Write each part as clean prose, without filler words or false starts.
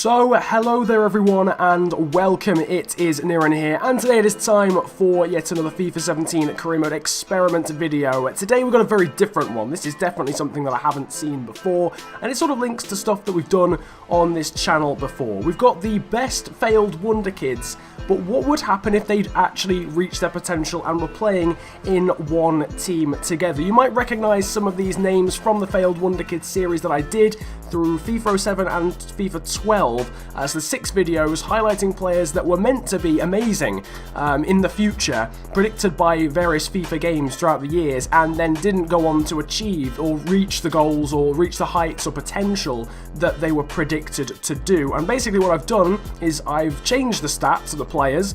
So, hello there everyone and welcome, it is Niran here, and today it is time for yet another FIFA 17 career mode experiment video. Today we've got a very different one. This is definitely something that I haven't seen before, and it sort of links to stuff that we've done on this channel before. We've got the best failed Wonderkids, but what would happen if they'd actually reached their potential and were playing in one team together? You might recognise some of these names from the failed Wonderkids series that I did through FIFA 07 and FIFA 12 as the 6 videos highlighting players that were meant to be amazing in the future, predicted by various FIFA games throughout the years, and then didn't go on to achieve or reach the goals or reach the heights or potential that they were predicted to do. And basically what I've done is I've changed the stats of the players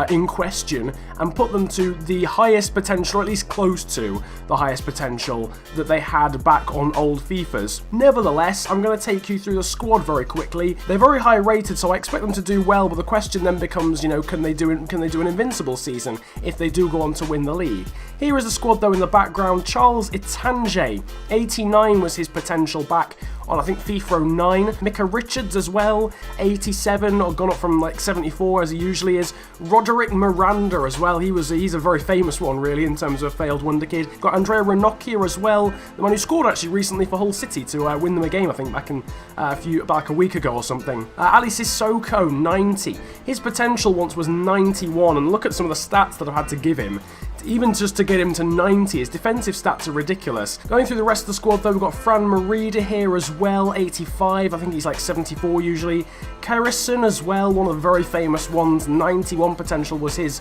in question and put them to the highest potential, or at least close to the highest potential that they had back on old FIFAs. Nevertheless, I'm going to take you through the squad very quickly. They're very high rated, so I expect them to do well, but the question then becomes, you know, can they do an invincible season if they do go on to win the league? Here is the squad though in the background. Charles Itange, 89 was his potential back on, I think, FIFA 09. Micah Richards as well, 87, or gone up from like 74 as he usually is. Roderick Miranda as well, he's a very famous one really in terms of a failed Wonderkid. Got Andrea Ranocchia as well, the man who scored actually recently for Hull City to win them a game, I think back in like a week ago or something. Ali Sissoko, 90. His potential once was 91, and look at some of the stats that I've had to give him. Even just to get him to 90, his defensive stats are ridiculous. Going through the rest of the squad though, we've got Fran Merida here as well, 85, I think he's like 74 usually. Kerrison as well, one of the very famous ones, 91 potential was his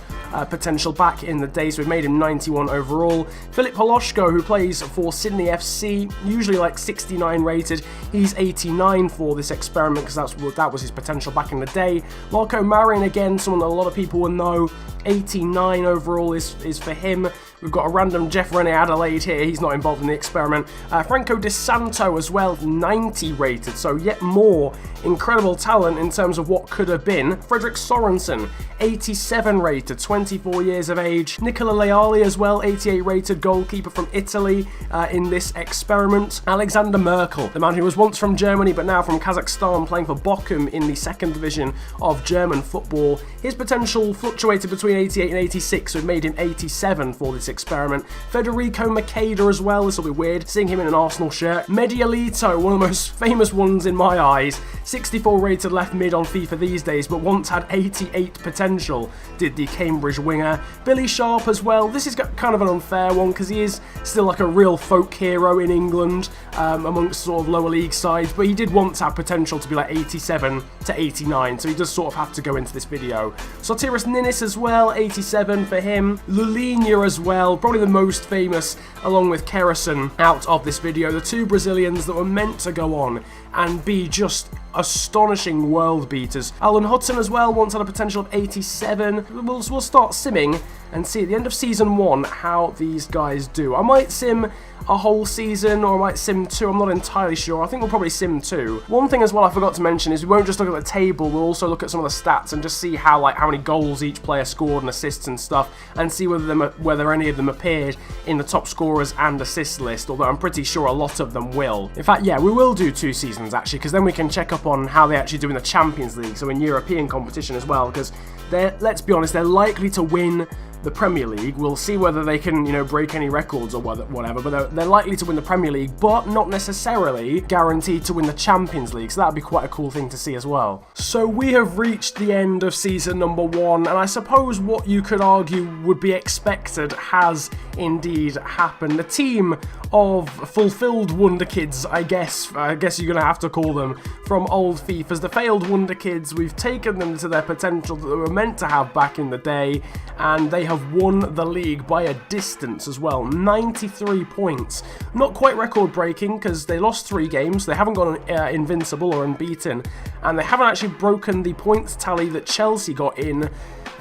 potential back in the day, so we've made him 91 overall. Filip Holoshko, who plays for Sydney FC, usually like 69 rated, he's 89 for this experiment because that was his potential back in the day. Marco Marin, again, someone that a lot of people will know, 89 overall is for him. We've got a random Jeff Rene Adelaide here, he's not involved in the experiment. Franco Di Santo as well, 90 rated, so yet more incredible talent in terms of what could have been. Fredrik Sorensen, 87 rated, 24 years of age. Nicola Leali as well, 88 rated, goalkeeper from Italy in this experiment. Alexander Merkel, the man who was once from Germany but now from Kazakhstan, playing for Bochum in the 2nd division of German football. His potential fluctuated between 88 and 86, so it made him 87 for this experiment. Federico Makeda as well, this will be weird, seeing him in an Arsenal shirt. Medialito, one of the most famous ones in my eyes, 64 rated left mid on FIFA these days, but once had 88 potential, did the Cambridge winger. Billy Sharp as well, this is kind of an unfair one because he is still like a real folk hero in England amongst sort of lower league sides, but he did once have potential to be like 87 to 89, so he does sort of have to go into this video. Sotiris Ninnis as well, 87 for him. Lulinha as well, probably the most famous along with Kerrison out of this video, the 2 Brazilians that were meant to go on and be just astonishing world beaters. Alan Hudson as well once had a potential of 87. We'll start simming and see at the end of season 1 how these guys do. I might sim a whole season, or I might sim 2, I'm not entirely sure. I think we'll probably sim 2. One thing as well I forgot to mention is we won't just look at the table, we'll also look at some of the stats and just see how many goals each player scored and assists and stuff, and see whether any of them appeared in the top scorers and assist list, although I'm pretty sure a lot of them will. In fact, yeah, we will do 2 seasons actually, because then we can check up on how they actually do in the Champions League, so in European competition as well, because let's be honest, they're likely to win the Premier League. We'll see whether they can, you know, break any records or whatever, but they're likely to win the Premier League, but not necessarily guaranteed to win the Champions League, so that'd be quite a cool thing to see as well. So we have reached the end of season number 1, and I suppose what you could argue would be expected has indeed happened. A team of fulfilled Wonderkids, I guess you're going to have to call them, from old FIFAs. The failed Wonderkids, we've taken them to their potential that they were meant to have back in the day, and they have won the league by a distance as well, 93 points. Not quite record breaking because they lost 3 games, they haven't gone invincible or unbeaten, and they haven't actually broken the points tally that Chelsea got in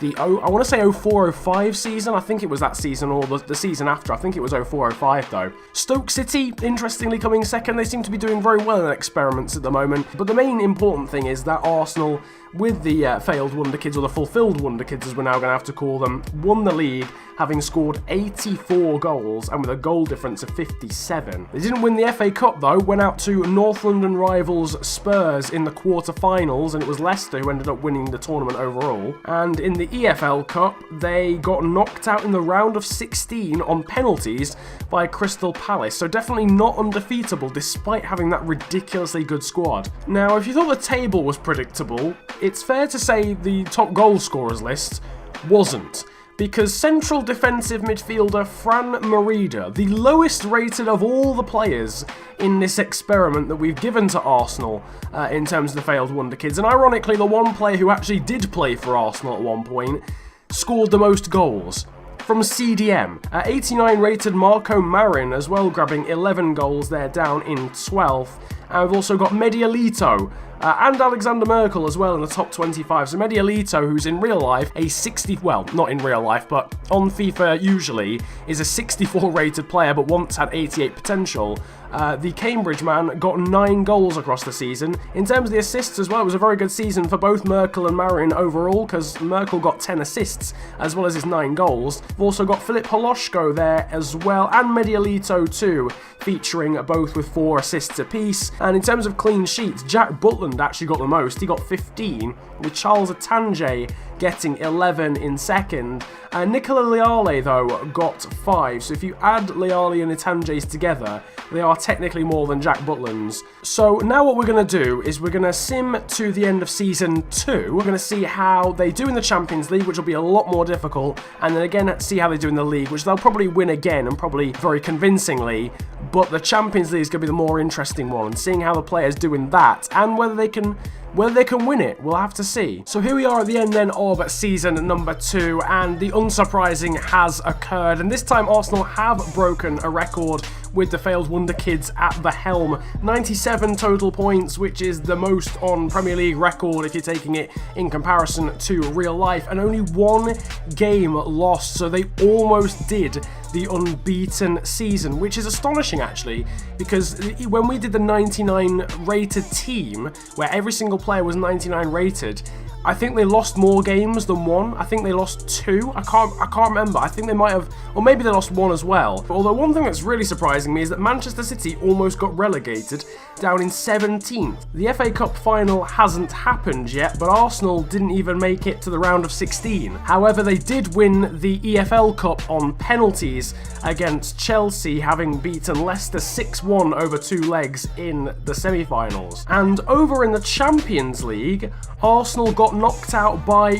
the, I want to say 04-05 season, I think it was that season, or the season after, I think it was 04-05 though. Stoke City, interestingly coming second, they seem to be doing very well in experiments at the moment, but the main important thing is that Arsenal with the failed Wonderkids, or the fulfilled Wonderkids as we're now going to have to call them, won the league, having scored 84 goals and with a goal difference of 57. They didn't win the FA Cup though, went out to North London rivals Spurs in the quarter-finals, and it was Leicester who ended up winning the tournament overall. And in the EFL Cup, they got knocked out in the round of 16 on penalties by Crystal Palace, so definitely not undefeatable despite having that ridiculously good squad. Now, if you thought the table was predictable, it's fair to say the top goal scorers list wasn't, because central defensive midfielder Fran Merida, the lowest rated of all the players in this experiment that we've given to Arsenal in terms of the failed Wonderkids, and ironically the one player who actually did play for Arsenal at one point, scored the most goals. From CDM, 89 rated Marco Marin as well, grabbing 11 goals there, down in 12th. And we've also got Medialito and Alexander Merkel as well in the top 25. So Medialito, who's in real life a 60, well, not in real life, but on FIFA usually, is a 64 rated player, but once had 88 potential. The Cambridge man got 9 goals across the season. In terms of the assists as well, it was a very good season for both Merkel and Marin overall, because Merkel got 10 assists as well as his 9 goals. We've also got Filip Holoshko there as well, and Medialito too, featuring both with 4 assists apiece. And in terms of clean sheets, Jack Butland actually got the most. He got 15, with Charles Atange getting 11 in second. Nicola Leale, though, got 5. So if you add Leale and Atange's together, they are technically more than Jack Butland's. So now what we're going to do is we're going to sim to the end of Season 2. We're going to see how they do in the Champions League, which will be a lot more difficult, and then again see how they do in the league, which they'll probably win again, and probably very convincingly. But the Champions League is going to be the more interesting one, and seeing how the players do in that, and whether they can win it, we'll have to see. So here we are at the end then of season number 2, and the unsurprising has occurred, and this time Arsenal have broken a record with the failed Wonderkids at the helm. 97 total points, which is the most on Premier League record if you're taking it in comparison to real life, and only 1 game lost, so they almost did the unbeaten season, which is astonishing actually, because when we did the 99 rated team, where every single player was 99 rated, I think they lost more games than 1. I think they lost 2. I can't remember. I think they might have, or maybe they lost 1 as well. But although one thing that's really surprising me is that Manchester City almost got relegated down in 17th. The FA Cup final hasn't happened yet, but Arsenal didn't even make it to the round of 16. However, they did win the EFL Cup on penalties against Chelsea, having beaten Leicester 6-1 over 2 legs in the semi-finals. And over in the Champions League, Arsenal got knocked out by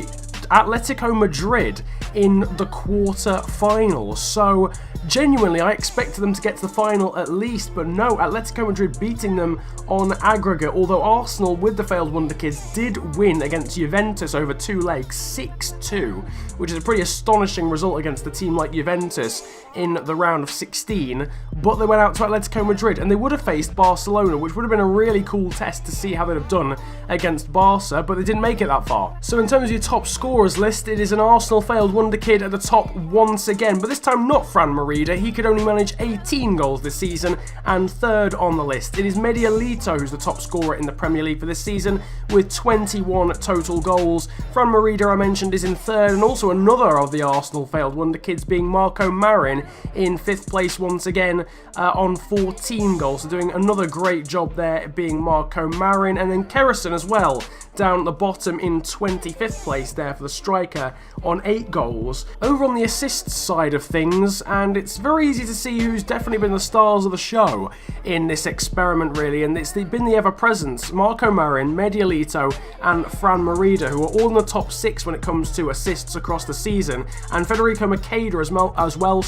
Atletico Madrid in the quarter-finals. So genuinely, I expected them to get to the final at least, but no, Atletico Madrid beating them on aggregate, although Arsenal, with the failed Wonderkids, did win against Juventus over 2 legs, 6-2, which is a pretty astonishing result against a team like Juventus in the round of 16, but they went out to Atletico Madrid, and they would have faced Barcelona, which would have been a really cool test to see how they'd have done against Barca, but they didn't make it that far. So in terms of your top scorers list, it is an Arsenal failed Wonderkid at the top once again, but this time not Fran Merida. He could only manage 18 goals this season, and third on the list, it is Medialito who's the top scorer in the Premier League for this season with 21 total goals. Fran Merida, I mentioned, is in third, and also another of the Arsenal failed Wonderkids being Marco Marin in 5th place once again on 14 goals, so doing another great job there being Marco Marin, and then Kerrison as well down at the bottom in 25th place there for the striker on 8 goals. Over on the assists side of things, and it's very easy to see who's definitely been the stars of the show in this experiment really, and it's been the ever-present Marco Marin, Medialito and Fran Merida, who are all in the top 6 when it comes to assists across the season, and Federico Macheda as well,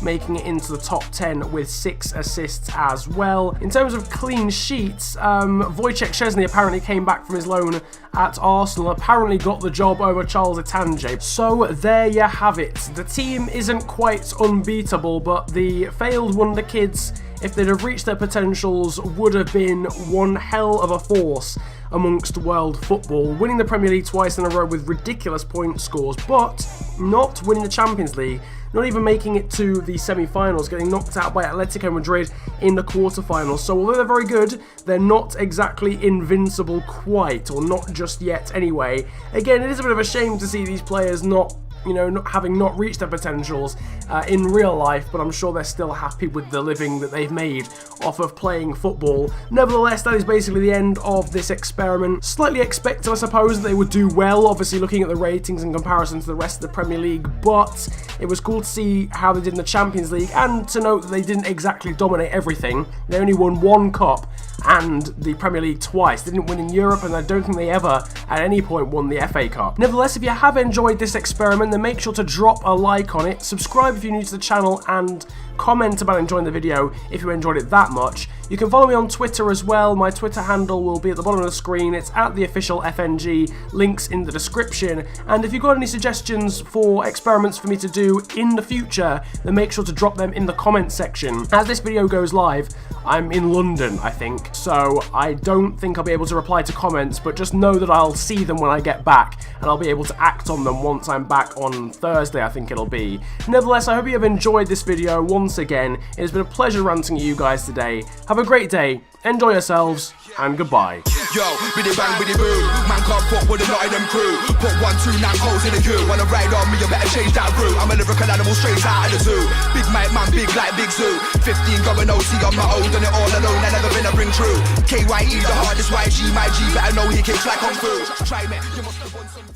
making it into the top 10 with 6 assists as well. In terms of clean sheets, Wojciech Szczesny apparently came back from his loan at Arsenal, apparently got the job over Charles Atange. So there you have it. The team isn't quite unbeatable, but the failed Wonderkids, if they'd have reached their potentials, would have been one hell of a force amongst world football, winning the Premier League twice in a row with ridiculous point scores, but not winning the Champions League, not even making it to the semi-finals, getting knocked out by Atletico Madrid in the quarterfinals. So although they're very good, they're not exactly invincible quite, or not just yet anyway. Again, it is a bit of a shame to see these players not having reached their potentials in real life, but I'm sure they're still happy with the living that they've made off of playing football. Nevertheless, that is basically the end of this experiment. Slightly expected, I suppose, that they would do well, obviously looking at the ratings in comparison to the rest of the Premier League, but it was cool to see how they did in the Champions League, and to note that they didn't exactly dominate everything. They only won 1 cup and the Premier League twice. They didn't win in Europe, and I don't think they ever at any point won the FA Cup. Nevertheless, if you have enjoyed this experiment, then make sure to drop a like on it, subscribe if you're new to the channel, and comment about enjoying the video if you enjoyed it that much. You can follow me on Twitter as well. My Twitter handle will be at the bottom of the screen. It's @theofficialfng, links in the description. And if you've got any suggestions for experiments for me to do in the future, then make sure to drop them in the comments section. As this video goes live, I'm in London, I think, so I don't think I'll be able to reply to comments, but just know that I'll see them when I get back, and I'll be able to act on them once I'm back on Thursday, I think it'll be. Nevertheless, I hope you have enjoyed this video once again. It has been a pleasure ranting at you guys today. Have a great day, enjoy yourselves, and goodbye. Yo, biddy bang, biddy boo. Man can't fuck with the Nottingham crew. Put 1, 2, 9 holes in the queue. Wanna ride on me, you better change that route. I'm a lyrical animal straight out of the zoo. Big mic man, big like Big Zoo. 15 going OT on my own, done it all alone, I never been a ring true. KYE the hardest YG, my G, better know he kicks like Kung Fu. Try me, you must have won some.